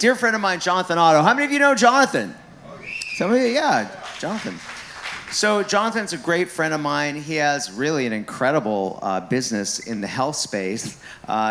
dear friend of mine, Jonathan Otto. How many of you know Jonathan? Some of you, yeah, Jonathan. So Jonathan's a great friend of mine. He has really an incredible business in the health space.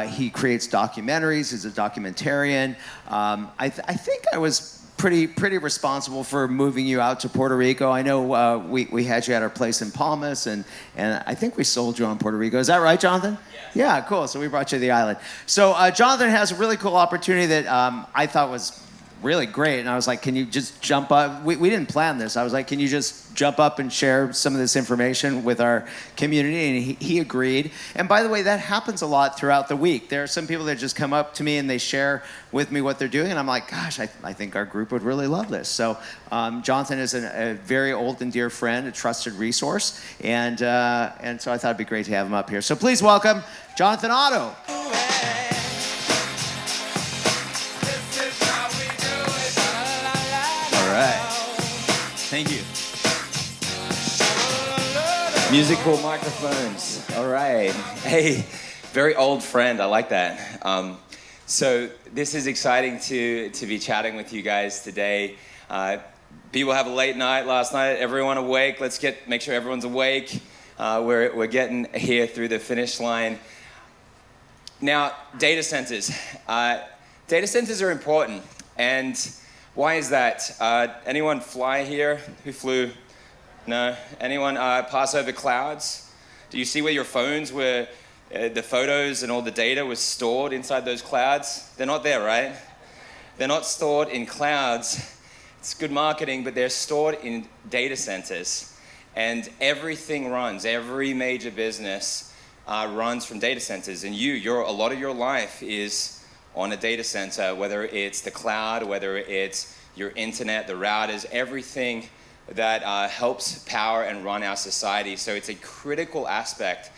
He creates documentaries. He's a documentarian. I think I was pretty responsible for moving you out to Puerto Rico. I know we had you at our place in Palmas, and I think we sold you on Puerto Rico. Is that right, Jonathan? Yeah, cool. So we brought you to the island. So Jonathan has a really cool opportunity that I thought was really great. And I was like, can you just jump up? We didn't plan this. I was like, can you just jump up and share some of this information with our community? And he agreed. And by the way, that happens a lot throughout the week. There are some people that just come up to me and they share with me what they're doing. And I'm like, gosh, I think our group would really love this. So Jonathan is a very old and dear friend, a trusted resource. And so I thought it'd be great to have him up here. So please welcome Jonathan Otto. Thank you. Musical microphones. All right. Hey, very old friend. I like that. So this is exciting to be chatting with you guys today. People have a late night last night. Everyone awake? Let's make sure everyone's awake. We're getting here through the finish line. Now, data centers. Data centers are important, and why is that? Anyone fly here? Who flew? No? Anyone pass over clouds? Do you see where your phones were, the photos and all the data was stored inside those clouds? They're not there, right? They're not stored in clouds. It's good marketing, but they're stored in data centers. And everything runs, every major business runs from data centers. And a lot of your life is on a data center, whether it's the cloud, whether it's your internet, the routers, everything that helps power and run our society. So it's a critical aspect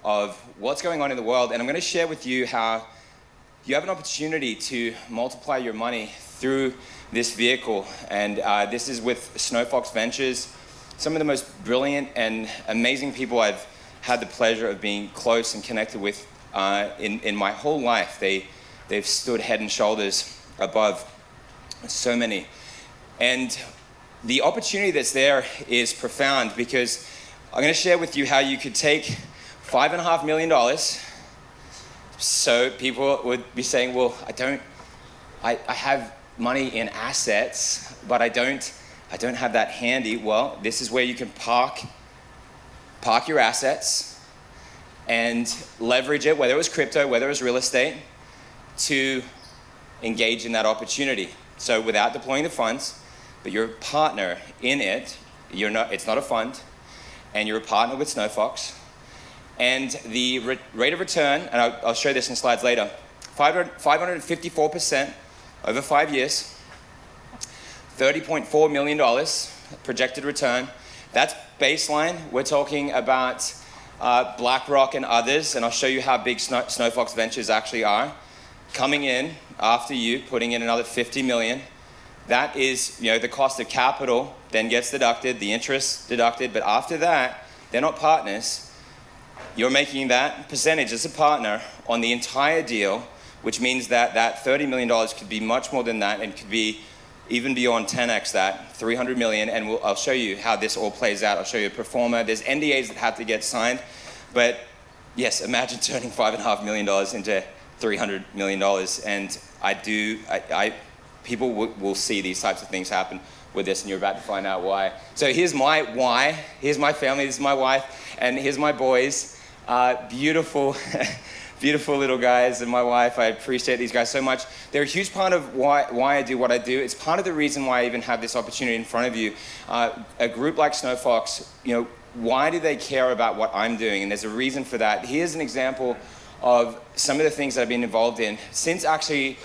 of what's going on in the world. And I'm going to share with you how you have an opportunity to multiply your money through this vehicle. And this is with Snowfox Ventures, some of the most brilliant and amazing people I've had the pleasure of being close and connected with in my whole life. They've stood head and shoulders above so many. And the opportunity that's there is profound, because I'm going to share with you how you could take $5.5 million. So people would be saying, well, I have money in assets, but I don't have that handy. Well, this is where you can park your assets and leverage it, whether it was crypto, whether it was real estate, to engage in that opportunity. So without deploying the funds, but you're a partner in it. It's not a fund, and you're a partner with Snowfox. And the rate of return, and I'll show this in slides later, 554% over 5 years, $30.4 million projected return. That's baseline. We're talking about BlackRock and others, and I'll show you how big Snowfox Ventures actually are. Coming in after you, putting in another 50 million. That is, the cost of capital then gets deducted, the interest deducted, but after that, they're not partners. You're making that percentage as a partner on the entire deal, which means that $30 million could be much more than that, and could be even beyond 10x that, 300 million, and I'll show you how this all plays out. I'll show you a pro forma. There's NDAs that have to get signed, but yes, imagine turning $5.5 million into $300 million, and people will see these types of things happen with this, and you're about to find out why. So here's my why. Here's my family. This is my wife, and here's my boys. Beautiful, beautiful little guys, and my wife. I appreciate these guys so much. They're a huge part of why I do what I do. It's part of the reason why I even have this opportunity in front of you. A group like Snowfox, why do they care about what I'm doing? And there's a reason for that. Here's an example of some of the things that I've been involved in. Since actually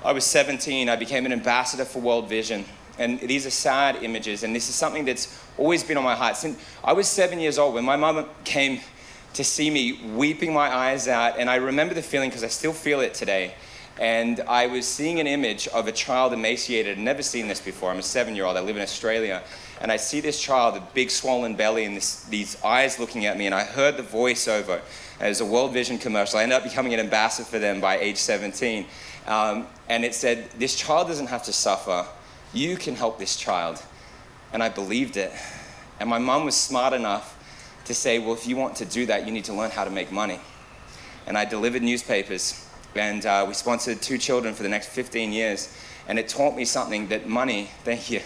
I was 17, I became an ambassador for World Vision. And these are sad images, and this is something that's always been on my heart. Since I was 7 years old, when my mum came to see me weeping my eyes out, and I remember the feeling because I still feel it today. And I was seeing an image of a child emaciated. I'd never seen this before. I'm a 7-year-old. I live in Australia. And I see this child, a big swollen belly, and these eyes looking at me, and I heard the voiceover. It was a World Vision commercial. I ended up becoming an ambassador for them by age 17. And it said, this child doesn't have to suffer. You can help this child. And I believed it. And my mom was smart enough to say, well, if you want to do that, you need to learn how to make money. And I delivered newspapers, and we sponsored 2 children for the next 15 years. And it taught me something, that money, thank you,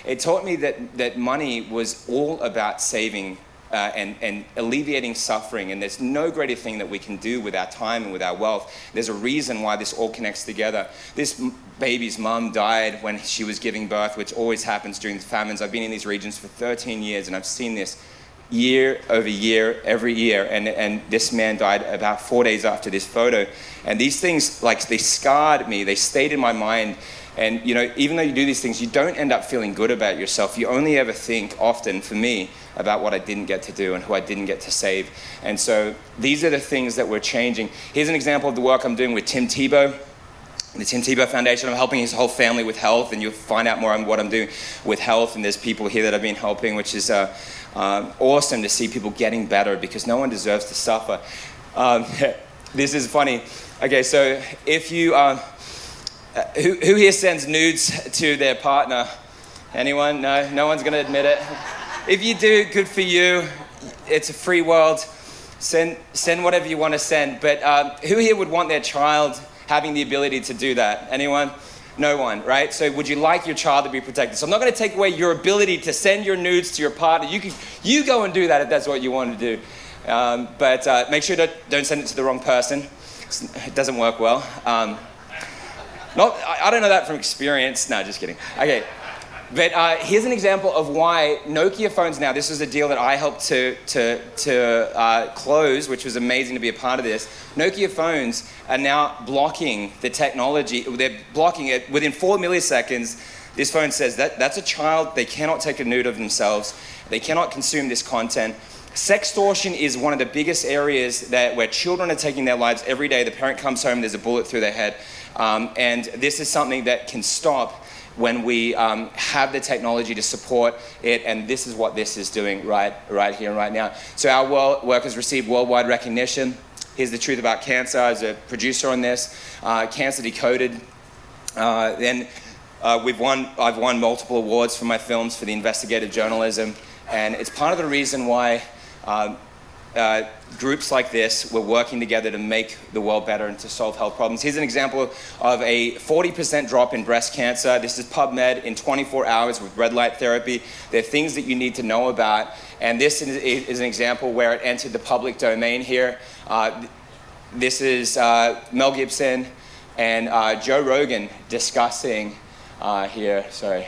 it taught me that money was all about saving and alleviating suffering. And there's no greater thing that we can do with our time and with our wealth. There's a reason why this all connects together. This baby's mom died when she was giving birth, which always happens during the famines. I've been in these regions for 13 years, and I've seen this year over year, every year. And this man died about 4 days after this photo. And these things, like, they scarred me. They stayed in my mind. And, you know, even though you do these things, you don't end up feeling good about yourself. You only ever think, often, for me, about what I didn't get to do and who I didn't get to save. And so these are the things that we're changing. Here's an example of the work I'm doing with Tim Tebow, the Tim Tebow Foundation. I'm helping his whole family with health, and you'll find out more on what I'm doing with health. And there's people here that I've been helping, which is awesome to see people getting better, because no one deserves to suffer. This is funny. Okay, so if you... who here sends nudes to their partner? Anyone? No? No one's going to admit it? If you do, good for you. It's a free world. Send whatever you want to send. But who here would want their child having the ability to do that? Anyone? No one, right? So would you like your child to be protected? So I'm not going to take away your ability to send your nudes to your partner. You go and do that if that's what you want to do. But make sure don't send it to the wrong person. It doesn't work well. I don't know that from experience. No, just kidding. Okay, but here's an example of why Nokia phones now, this was a deal that I helped to close, which was amazing to be a part of this. Nokia phones are now blocking the technology. They're blocking it within 4 milliseconds. This phone says that's a child. They cannot take a nude of themselves. They cannot consume this content. Sextortion is one of the biggest areas where children are taking their lives every day. The parent comes home, there's a bullet through their head. And this is something that can stop when we have the technology to support it. And this is what this is doing right here and right now. So our work has received worldwide recognition. Here's the truth about cancer. As a producer on this, Cancer Decoded. I've won multiple awards for my films for the investigative journalism. And it's part of the reason why groups like this were working together to make the world better and to solve health problems. Here's an example of a 40% drop in breast cancer. This is PubMed in 24 hours with red light therapy. There are things that you need to know about. And this is an example where it entered the public domain here. This is Mel Gibson and Joe Rogan discussing here, sorry.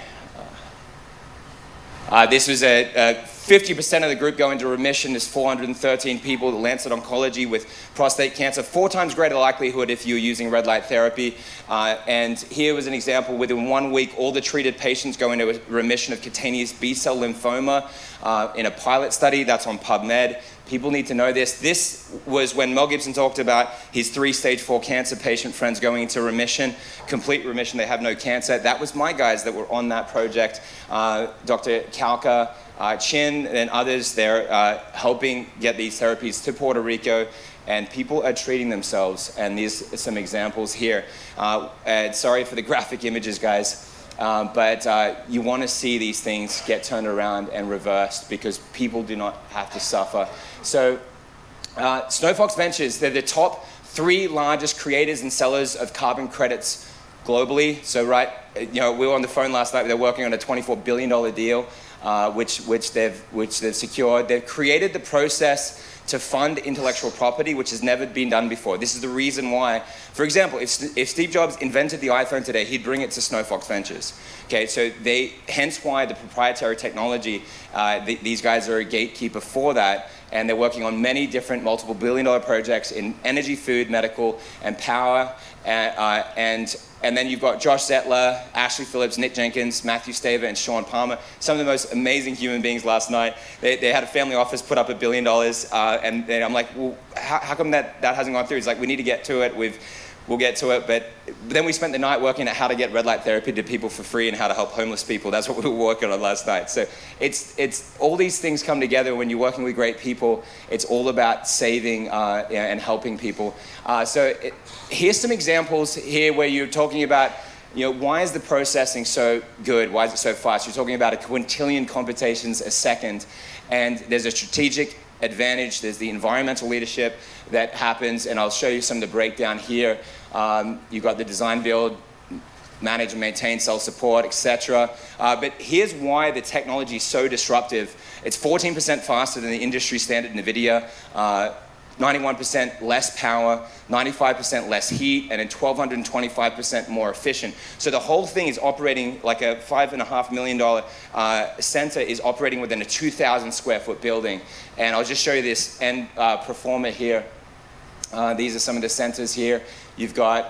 This was a 50% of the group go into remission. There's 413 people, the Lancet Oncology, with prostate cancer, 4 times greater likelihood if you're using red light therapy. And here was an example, within 1 week, all the treated patients go into a remission of cutaneous B-cell lymphoma in a pilot study. That's on PubMed. People need to know this. This was when Mel Gibson talked about his 3 stage 4 cancer patient friends going into remission, complete remission, they have no cancer. That was my guys that were on that project. Dr. Kalka, Chin, and others, they're helping get these therapies to Puerto Rico, and people are treating themselves. And these are some examples here. And sorry for the graphic images, guys. But you want to see these things get turned around and reversed, because people do not have to suffer. So Snowfox Ventures, they're the top 3 largest creators and sellers of carbon credits globally. So we were on the phone last night. They're working on a $24 billion deal, which they've secured. They've created the process to fund intellectual property, which has never been done before. This is the reason why, for example, if Steve Jobs invented the iPhone today, he'd bring it to Snowfox Ventures. Okay, so hence why the proprietary technology, these guys are a gatekeeper for that, and they're working on many different multiple billion-dollar projects in energy, food, medical, and power. And then you've got Josh Zettler, Ashley Phillips, Nick Jenkins, Matthew Staver, and Sean Palmer. Some of the most amazing human beings last night. They had a family office put up $1 billion, and I'm like, well, how come that hasn't gone through? It's like, we need to get to it. We've we'll get to it. But then we spent the night working at how to get red light therapy to people for free and how to help homeless people. That's what we were working on last night. So it's all these things come together when you're working with great people. It's all about saving and helping people. Here's some examples here where you're talking about, why is the processing so good? Why is it so fast? You're talking about a quintillion computations a second, and there's a strategic advantage. There's the environmental leadership that happens, and I'll show you some of the breakdown here. You've got the design, build, manage and maintain, self-support, etc. But here's why the technology is so disruptive. It's 14% faster than the industry standard NVIDIA, 91% less power, 95% less heat, and then 1,225% more efficient. So the whole thing is operating like a $5.5 million center is operating within a 2,000 square foot building. And I'll just show you this end performer here. These are some of the centers here. You've got,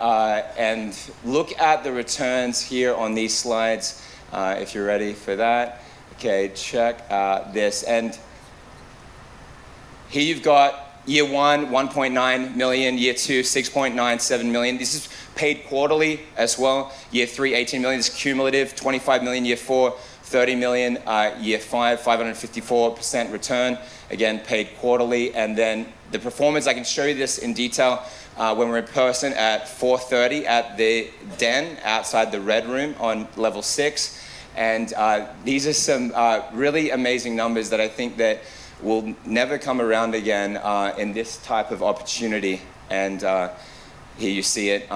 and look at the returns here on these slides, if you're ready for that. Okay, check this. And here you've got year one, 1.9 million. Year two, 6.97 million. This is paid quarterly as well. Year three, 18 million. This is cumulative, 25 million. Year four, 30 million. Year five, 554% return. Again, paid quarterly. And then the performance, I can show you this in detail when we're in person at 4:30 at the Den outside the Red Room on level 6. And these are some really amazing numbers that I think that will never come around again in this type of opportunity. And here you see it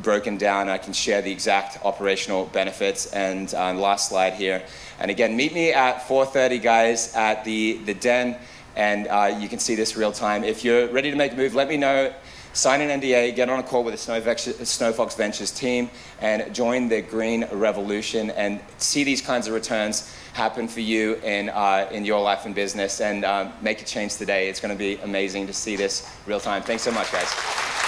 broken down. I can share the exact operational benefits. And last slide here. And again, meet me at 4:30, guys, at the Den. And you can see this real time. If you're ready to make a move, let me know. Sign an NDA, get on a call with the Snowfox Ventures team, and join the green revolution and see these kinds of returns happen for you in your life and business, and make a change today. It's going to be amazing to see this real time. Thanks so much, guys.